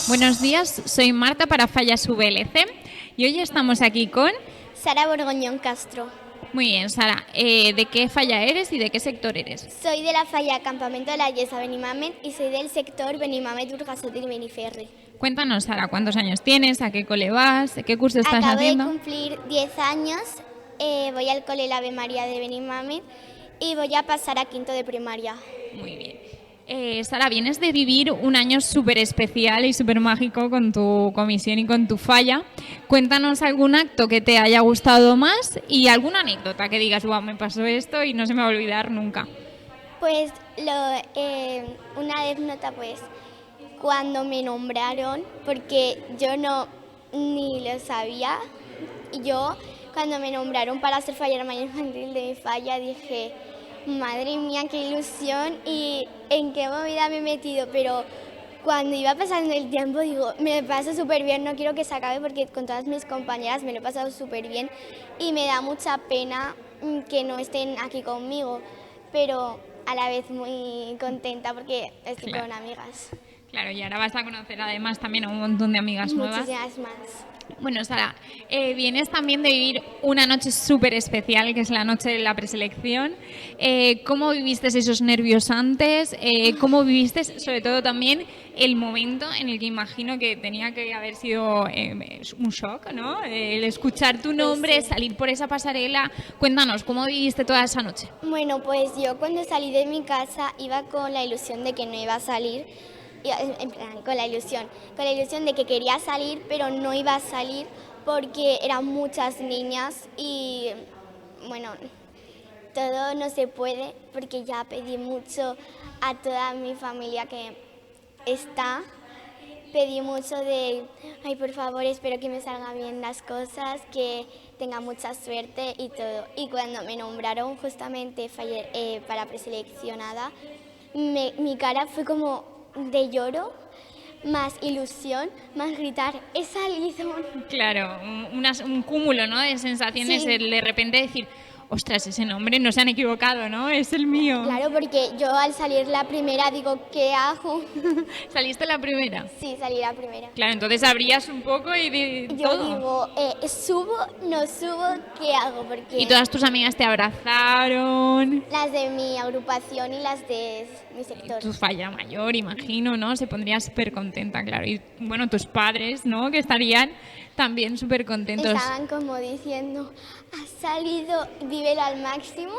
Buenos días, soy Marta para Fallas VLC y hoy estamos aquí con Sara Borgoñón Castro. Muy bien, Sara. ¿De qué falla eres y de qué sector eres? Soy de la falla Campamento de la Yesa Benimamet y soy del sector Benimamet Urgasotil Beniferri. Cuéntanos, Sara, ¿cuántos años tienes? ¿A qué cole vas? ¿Qué curso estás haciendo? Acabo de cumplir 10 años, voy al cole La Ave María de Benimamet y voy a pasar a quinto de primaria. Muy bien. Sara, vienes de vivir un año súper especial y súper mágico con tu comisión y con tu falla. Cuéntanos algún acto que te haya gustado más y alguna anécdota que digas, wow, me pasó esto y no se me va a olvidar nunca. Pues una anécdota, pues, cuando me nombraron, porque yo ni lo sabía, yo cuando me nombraron para ser fallera mayor infantil de mi falla dije, madre mía, qué ilusión y en qué movida me he metido, pero cuando iba pasando el tiempo digo, me lo paso súper bien, no quiero que se acabe porque con todas mis compañeras me lo he pasado súper bien y me da mucha pena que no estén aquí conmigo, pero a la vez muy contenta porque estoy con amigas. Claro, y ahora vas a conocer además también a un montón de amigas nuevas. Muchísimas más. Bueno, Sara, vienes también de vivir una noche súper especial, que es la noche de la preselección. ¿Cómo viviste esos nervios antes? ¿Cómo viviste, sobre todo también, el momento en el que imagino que tenía que haber sido un shock, ¿no? El escuchar tu nombre, sí, salir por esa pasarela. Cuéntanos, ¿cómo viviste toda esa noche? Bueno, pues yo cuando salí de mi casa iba con la ilusión de que no iba a salir. En plan, con la ilusión de que quería salir, pero no iba a salir porque eran muchas niñas y, bueno, todo no se puede porque ya pedí mucho a toda mi familia que está. Pedí mucho de, ay, por favor, espero que me salgan bien las cosas, que tenga mucha suerte y todo. Y cuando me nombraron justamente para preseleccionada, mi cara fue como de lloro, más ilusión, más gritar, ¡he salido! Claro, un cúmulo, ¿no?, de sensaciones, sí. De repente decir, ostras, ese nombre no se han equivocado, ¿no? Es el mío. Claro, porque yo al salir la primera digo, ¿qué hago? ¿Saliste la primera? Sí, salí la primera. Claro, entonces abrías un poco y yo todo. Digo, ¿subo? ¿No subo? ¿Qué hago? Porque ¿Y todas tus amigas te abrazaron? Las de mi agrupación y las de mi sector. Tu falla mayor, imagino, ¿no? Se pondría súper contenta, claro. Y bueno, tus padres, ¿no?, que estarían también súper contentos. Estaban como diciendo, has salido, vívelo al máximo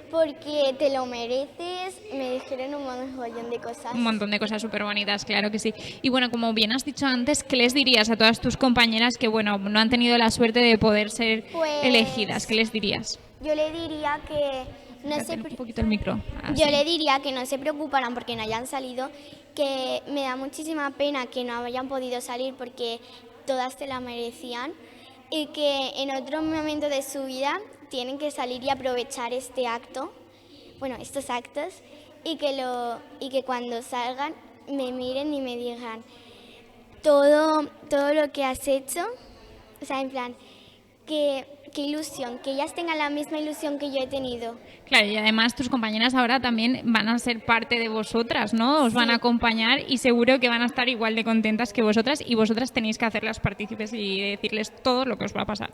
porque te lo mereces. Me dijeron un montón de cosas. Un montón de cosas súper bonitas, claro que sí. Y bueno, como bien has dicho antes, ¿qué les dirías a todas tus compañeras que, bueno, no han tenido la suerte de poder ser elegidas? ¿Qué les dirías? Yo le diría que un poquito el micro. Yo le diría que no se preocuparan porque no hayan salido, que me da muchísima pena que no hayan podido salir porque todas se la merecían y que en otro momento de su vida tienen que salir y aprovechar este acto, bueno, estos actos, y que cuando salgan me miren y me digan todo lo que has hecho, o sea, en plan, qué ilusión, que ellas tengan la misma ilusión que yo he tenido. Claro, y además tus compañeras ahora también van a ser parte de vosotras, ¿no? Os van a acompañar y seguro que van a estar igual de contentas que vosotras y vosotras tenéis que hacerlas partícipes y decirles todo lo que os va a pasar.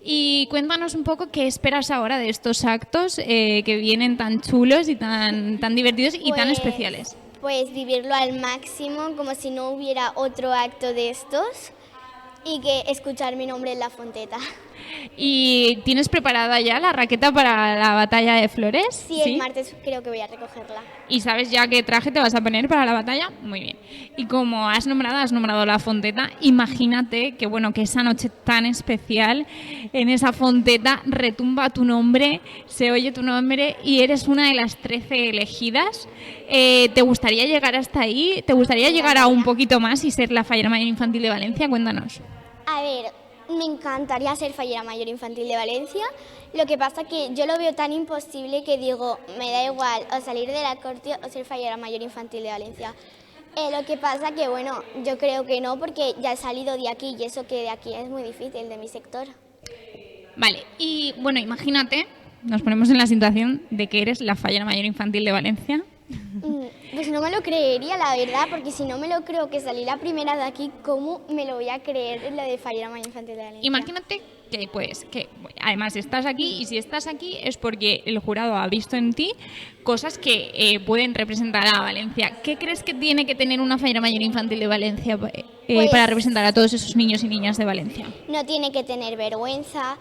Y cuéntanos un poco qué esperas ahora de estos actos que vienen tan chulos y tan divertidos y tan especiales. Pues vivirlo al máximo, como si no hubiera otro acto de estos y que escuchar mi nombre en la fonteta. ¿Y tienes preparada ya la raqueta para la batalla de flores? Sí, el martes creo que voy a recogerla. ¿Y sabes ya qué traje te vas a poner para la batalla? Muy bien. Y como has nombrado la fonteta, imagínate que, bueno, que esa noche tan especial, en esa fonteta retumba tu nombre, se oye tu nombre y eres una de las 13 elegidas. ¿Te gustaría llegar hasta ahí? ¿Te gustaría llegar a un poquito más y ser la fallera mayor infantil de Valencia? Cuéntanos. A ver, me encantaría ser fallera mayor infantil de Valencia. Lo que pasa que yo lo veo tan imposible que digo, me da igual o salir de la corte o ser fallera mayor infantil de Valencia. Lo que pasa que, bueno, yo creo que no, porque ya he salido de aquí y eso que de aquí es muy difícil, de mi sector. Vale, y bueno, imagínate, nos ponemos en la situación de que eres la fallera mayor infantil de Valencia. Pues no me lo creería, la verdad, porque si no me lo creo que salí la primera de aquí, ¿cómo me lo voy a creer lo de fallera mayor infantil de Valencia? Imagínate que, pues, que además estás aquí, y si estás aquí es porque el jurado ha visto en ti cosas que pueden representar a Valencia. ¿Qué crees que tiene que tener una fallera mayor infantil de Valencia para representar a todos esos niños y niñas de Valencia? No tiene que tener vergüenza,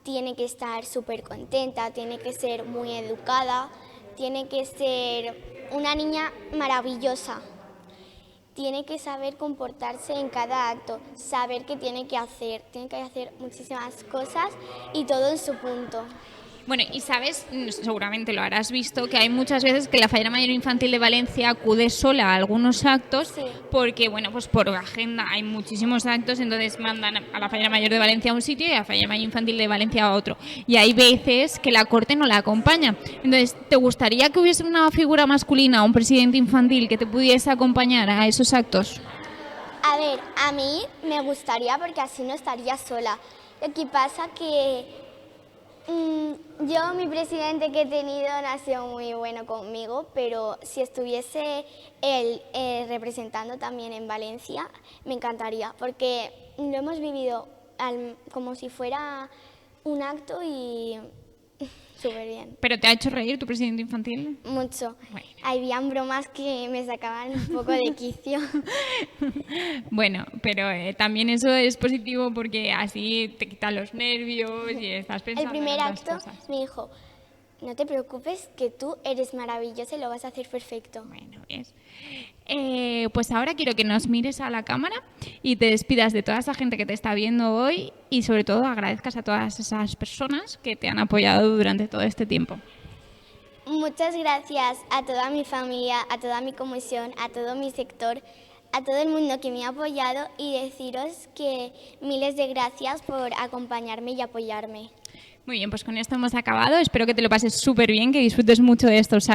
tiene que estar súper contenta, tiene que ser muy educada, tiene que ser una niña maravillosa. Tiene que saber comportarse en cada acto, saber qué tiene que hacer muchísimas cosas y todo en su punto. Bueno, y sabes, seguramente lo habrás visto, que hay muchas veces que la fallera mayor infantil de Valencia acude sola a algunos actos, Sí. porque, bueno, pues por agenda hay muchísimos actos, entonces mandan a la fallera mayor de Valencia a un sitio y a la fallera mayor infantil de Valencia a otro. Y hay veces que la corte no la acompaña. Entonces, ¿te gustaría que hubiese una figura masculina, un presidente infantil que te pudiese acompañar a esos actos? A ver, a mí me gustaría porque así no estaría sola. Lo que pasa que yo, mi presidente que he tenido no ha sido muy bueno conmigo, pero si estuviese él representando también en Valencia, me encantaría, porque lo hemos vivido como si fuera un acto y súper bien. ¿Pero te ha hecho reír tu presidente infantil? Mucho. Bueno. Habían bromas que me sacaban un poco de quicio. Bueno, pero también eso es positivo porque así te quitan los nervios y estás pensando El primer en otras acto cosas. me dijo, no te preocupes, que tú eres maravillosa y lo vas a hacer perfecto. Bueno, ¿ves? Pues ahora quiero que nos mires a la cámara y te despidas de toda esa gente que te está viendo hoy y sobre todo agradezcas a todas esas personas que te han apoyado durante todo este tiempo. Muchas gracias a toda mi familia, a toda mi comisión, a todo mi sector, a todo el mundo que me ha apoyado y deciros que miles de gracias por acompañarme y apoyarme. Muy bien, pues con esto hemos acabado. Espero que te lo pases súper bien, que disfrutes mucho de estos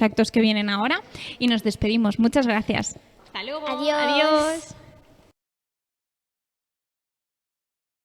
actos que vienen ahora y nos despedimos. Muchas gracias. Hasta luego. Adiós. Adiós.